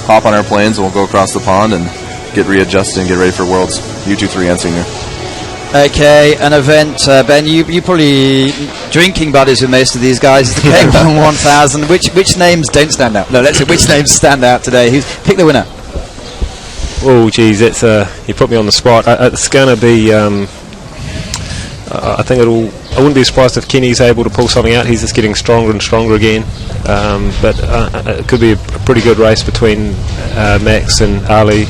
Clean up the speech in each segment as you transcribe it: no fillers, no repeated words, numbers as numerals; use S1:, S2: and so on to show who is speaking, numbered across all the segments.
S1: hop on our planes and we'll go across the pond and get readjusted and get ready for Worlds, U23 and Senior.
S2: Okay, an event, Ben, you probably drinking buddies with most of these guys. The K1 1000. Which names don't stand out? No, let's say which names stand out today. Pick the winner.
S3: Oh, geez, that's you put me on the spot. It's going to be. I think I wouldn't be surprised if Kenny's able to pull something out. He's just getting stronger and stronger again. But it could be a pretty good race between Max and Ali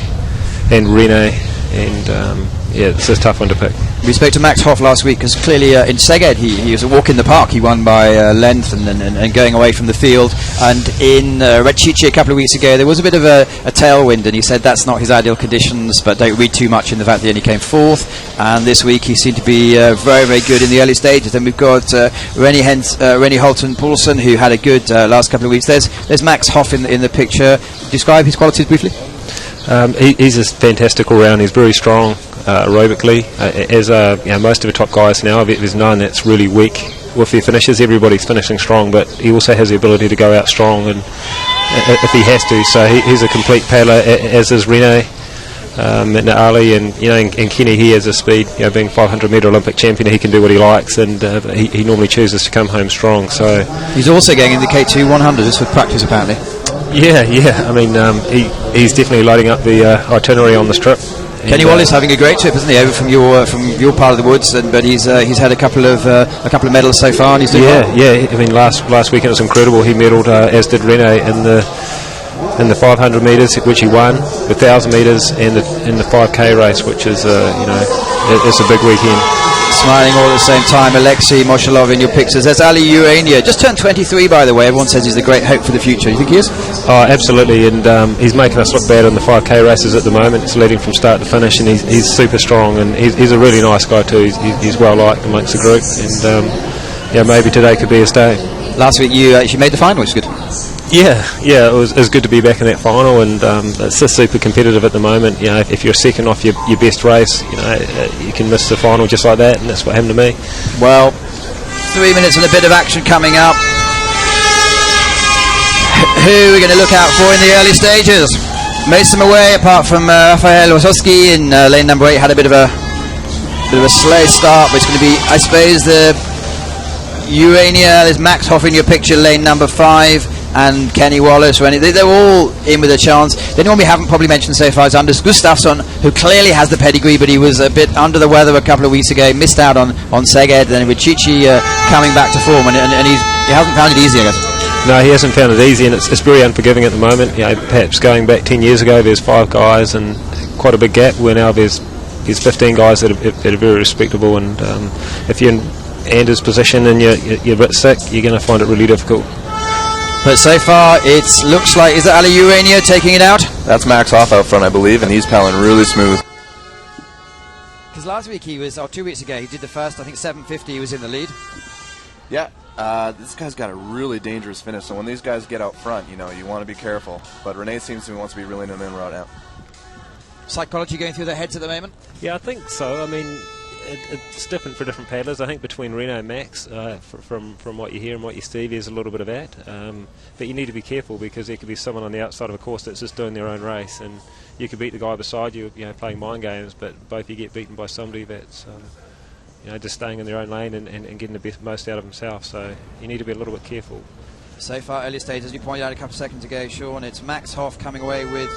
S3: and Rene, and it's a tough one to pick.
S2: We spoke to Max Hoff last week because clearly in Szeged he was a walk in the park. He won by length and going away from the field. And in Recife a couple of weeks ago there was a bit of a tailwind, and he said that's not his ideal conditions, but don't read too much in the fact that he only came fourth. And this week he seemed to be very, very good in the early stages. Then we've got Rennie Holton Poulsen, who had a good last couple of weeks. There's Max Hoff in the picture. Describe his qualities briefly.
S3: He's just fantastic all round. He's very strong aerobically. As most of the top guys now, there's none that's really weak with their finishes. Everybody's finishing strong, but he also has the ability to go out strong, and if he has to. So he's a complete paddler, as is Rene and Ali, and Kenny. He has a speed. Being 500 metre Olympic champion, he can do what he likes, and he normally chooses to come home strong. So
S2: he's also going in the K2 100 just for practice, apparently.
S3: Yeah. I mean, he's definitely loading up the itinerary on this trip.
S2: Kenny Wallace having a great trip, isn't he, over from your part of the woods? But he's had a couple of medals so far, and he's doing well.
S3: Yeah. I mean, last weekend it was incredible. He medalled, as did Rene, in the 500 metres, which he won, the 1,000 metres, and in the 5K race, which is it's a big weekend.
S2: Smiling all at the same time, Alexei Moshalov in your pictures. There's Ali Urania, just turned 23, by the way. Everyone says he's a great hope for the future. You think he is?
S3: Oh, absolutely, and he's making us look bad in the 5K races at the moment. It's leading from start to finish, and he's super strong, and he's a really nice guy too. He's well liked amongst the group, and maybe today could be his day.
S2: Last week you actually made the final, which is good.
S3: Yeah, it was good to be back in that final, and it's just super competitive at the moment. If you're second off your best race, you can miss the final just like that, and that's what happened to me.
S2: Well, 3 minutes and a bit of action coming up. Who are we going to look out for in the early stages? Most of them away, apart from Rafael Wasowski in lane number 8, had a bit of a slow start, but it's going to be, I suppose, the Urania. There's Max Hoff in your picture, lane number 5. And Kenny Wallace, they're all in with a chance. The only one we haven't probably mentioned so far is Anders Gustafsson, who clearly has the pedigree, but he was a bit under the weather a couple of weeks ago, missed out on Szeged, and then with Chichi coming back to form, and he hasn't found it easy, I guess.
S3: No, he hasn't found it easy, and it's very unforgiving at the moment. Perhaps going back 10 years ago, there's 5 guys and quite a big gap, where now there's 15 guys that are very respectable, and if you're in Anders' position and you're a bit sick, you're going to find it really difficult.
S2: But so far, it looks like, is it Ali Urania taking it out?
S1: That's Max Hoff out front, I believe, and he's paddling really smooth.
S2: Because last week 2 weeks ago, he did the first, I think 750, he was in the lead.
S1: Yeah, this guy's got a really dangerous finish, so when these guys get out front, you want to be careful. But Rene seems to wants to be really in the right now.
S2: Psychology going through their heads at the moment?
S3: Yeah, I think so. I mean, it's different for different paddlers. I think between Reno and Max, from what you hear and what you see, there's a little bit of that. But you need to be careful, because there could be someone on the outside of a course that's just doing their own race, and you could beat the guy beside you, playing mind games, but both you get beaten by somebody that's just staying in their own lane and getting the most out of himself. So you need to be a little bit careful.
S2: So far, early stage, as you pointed out a couple of seconds ago, Sean, it's Max Hoff coming away with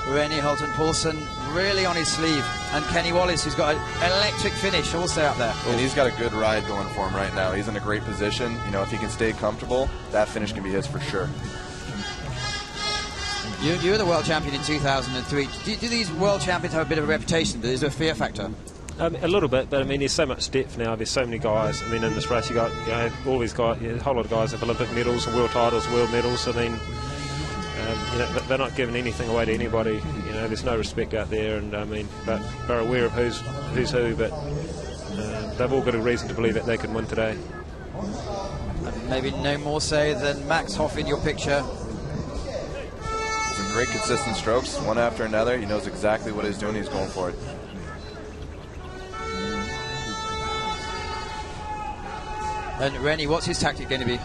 S2: Rennie Holton Poulsen really on his sleeve, and Kenny Wallace, who's got an electric finish, also out there.
S1: And he's got a good ride going for him right now. He's in a great position. If he can stay comfortable, that finish can be his for sure.
S2: You were the world champion in 2003. Do these world champions have a bit of a reputation? Is there a fear factor?
S3: A little bit, but I mean, there's so much depth now. There's so many guys. I mean, in this race, you got all these guys. A whole lot of guys have Olympic medals, world titles, world medals. I mean, they're not giving anything away to anybody. There's no respect out there, and I mean, but they're aware of who's who. But they've all got a reason to believe that they can win today.
S2: Maybe no more so than Max Hoff in your picture.
S1: Some great consistent strokes, one after another. He knows exactly what he's doing. He's going for it.
S2: And Rennie, what's his tactic going to be?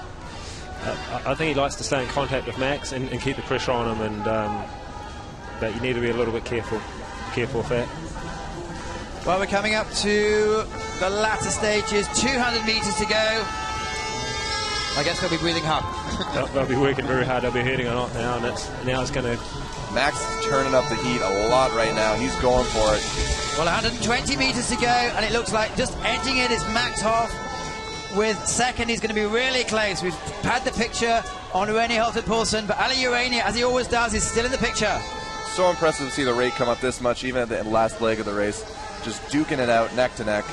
S3: I think he likes to stay in contact with Max and keep the pressure on him, and but you need to be a little bit careful with that.
S2: Well, we're coming up to the latter stages. 200 metres to go. I guess they'll be breathing hard.
S3: They'll be working very hard. They'll be hitting a lot now, and it's going to.
S1: Max is turning up the heat a lot right now. He's going for it.
S2: Well, 120 metres to go, and it looks like just edging it is Max Hoff. With second, he's going to be really close. We've had the picture on Rennie Holten-Poulsen, but Ali Urania, as he always does, is still in the picture.
S1: So impressive to see the rate come up this much, even at the last leg of the race. Just duking it out, neck to neck.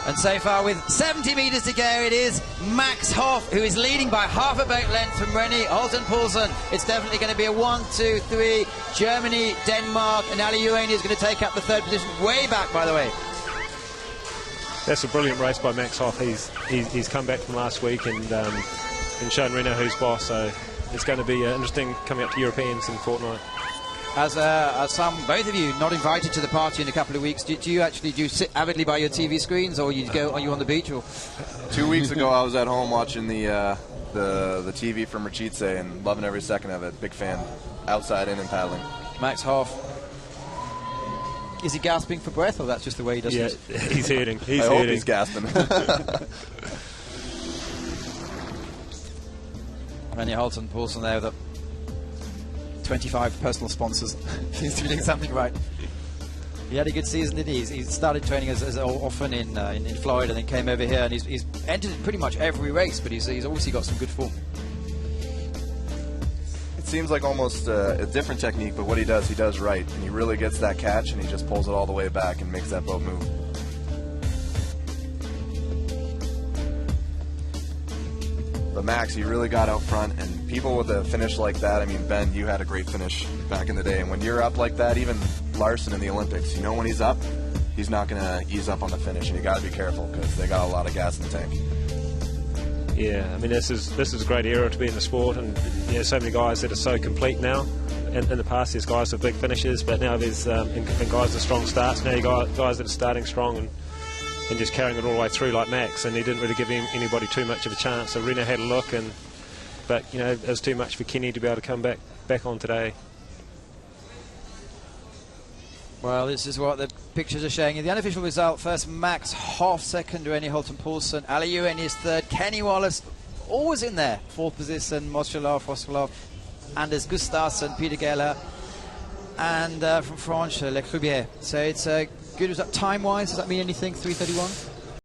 S2: And so far, with 70 metres to go, it is Max Hoff who is leading by half a boat length from Rennie Holten-Poulsen. It's definitely going to be a 1, 2, 3. Germany, Denmark, and Ali Urania is going to take up the third position, way back, by the way.
S3: That's a brilliant race by Max Hoff. He's come back from last week and shown Renault who's boss. So it's going to be interesting coming up to Europeans in a fortnight.
S2: As both of you not invited to the party in a couple of weeks, do you sit avidly by your TV screens, or are you on the beach? Or
S1: 2 weeks ago, I was at home watching the TV from Merchitse and loving every second of it. Big fan. Outside in and paddling.
S2: Max Hoff. Is he gasping for breath, or that's just the way he does it?
S3: Yeah, he's hurting.
S1: I hope he's gasping.
S2: Rennie Holten-Poulsen there with 25 personal sponsors. He's doing something right. He had a good season, didn't he? He started training as often in Florida, then came over here, and he's entered pretty much every race, but he's obviously got some good form.
S1: It seems like almost a different technique, but what he does right, and he really gets that catch, and he just pulls it all the way back and makes that boat move. But Max, he really got out front, and people with a finish like that, I mean, Ben, you had a great finish back in the day, and when you're up like that, even Larson in the Olympics, you know when he's up, he's not going to ease up on the finish, and you got to be careful because they got a lot of gas in the tank.
S3: Yeah, I mean, this is a great era to be in the sport, and so many guys that are so complete now. In the past, there's guys with big finishes, but now there's and guys with strong starts. Now you got guys that are starting strong and just carrying it all the way through like Max, and he didn't really give anybody too much of a chance. So Reno had a look, but it was too much for Kenny to be able to come back on today.
S2: Well, this is what the pictures are showing. In the unofficial result, first Max Hoff, second Rennie Holten-Poulsen, Ali Urania is third, Kenny Wallace always in there, fourth position, Moschelov, Anders Gustafsson, Peter Geller, and from France, Le Crubier. So it's a good result. Time-wise, does that mean anything? 3:31?